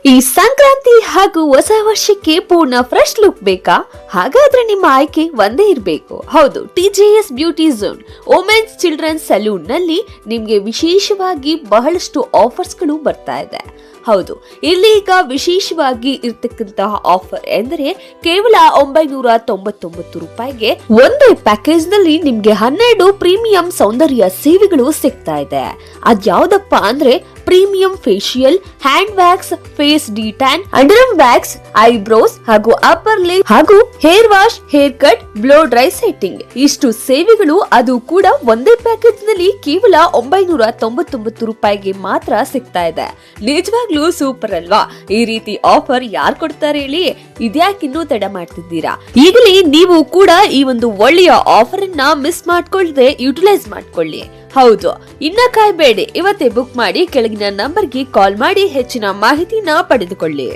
ಈ ಸಂಕ್ರಾಂತಿ ಹಾಗೂ ಹೊಸ ವರ್ಷಕ್ಕೆ ಪೂರ್ಣ ಫ್ರೆಶ್ ಲುಕ್ ಬೇಕಾ? ಹಾಗಾದ್ರೆ ನಿಮ್ಮ ಆಯ್ಕೆ ಒಂದೇ ಇರಬೇಕು. ಹೌದು, TJS beauty zone women's children's salon ನಲ್ಲಿ ನಿಮ್ಗೆ ವಿಶೇಷವಾಗಿ ಬಹಳಷ್ಟು ಆಫರ್ಸ್ ಗಳು ಬರ್ತಾ ಇದೆ. ಹೌದು, ಇಲ್ಲಿ ಈಗ ವಿಶೇಷವಾಗಿ ಇರ್ತಕ್ಕಂತಹ ಆಫರ್ ಎಂದರೆ ಕೇವಲ 999 ರೂಪಾಯಿಗೆ ಒಂದೇ ಪ್ಯಾಕೇಜ್ ನಲ್ಲಿ ನಿಮ್ಗೆ 12 ಪ್ರೀಮಿಯಂ ಸೌಂದರ್ಯ ಸೇವೆಗಳು ಸಿಗ್ತಾ ಇದೆ. ಅದ್ಯಾವ್ದಪ್ಪ ಅಂದ್ರೆ premium facial, hand wax, face detan, under wax, eyebrows ಹಾಗೂ ಅಪ್ಪರ್ ಲಿಪ್ ಹಾಗೂ hair wash, hair cut, blow dry setting. ಇಷ್ಟು ಸೇವೆಗಳು ಅದು ಕೂಡ ಒಂದೇ ಪ್ಯಾಕೇಜ್ ನಲ್ಲಿ ಕೇವಲ 999 ರೂಪಾಯಿಗೆ ಮಾತ್ರ ಸಿಗ್ತಾ ಇದೆ. ನಿಜವಾಗ್ಲೂ ಸೂಪರ್ ಅಲ್ವಾ? ಈ ರೀತಿ ಆಫರ್ ಯಾರು ಕೊಡ್ತಾರೆ ಹೇಳಿ? ಇದ್ಯಾಕಿನ್ನೂ ತಡ ಮಾಡ್ತಿದ್ದೀರಾ? ಈಗಲೇ ನೀವು ಕೂಡ ಈ ಒಂದು ಒಳ್ಳೆಯ ಆಫರ್ ಅನ್ನ ಮಿಸ್ ಮಾಡ್ಕೊಳ್ಳದೆ ಯುಟಿಲೈಸ್ ಮಾಡ್ಕೊಳ್ಳಿ. ಹೌದು, ಇನ್ನ ಕಾಯ್ಬೇಡಿ, ಇವತ್ತೇ ಬುಕ್ ಮಾಡಿ ಕೆಳಗಿನ ನಂಬರ್ಗೆ ಕಾಲ್ ಮಾಡಿ ಹೆಚ್ಚಿನ ಮಾಹಿತಿನ ಪಡೆದುಕೊಳ್ಳಿ.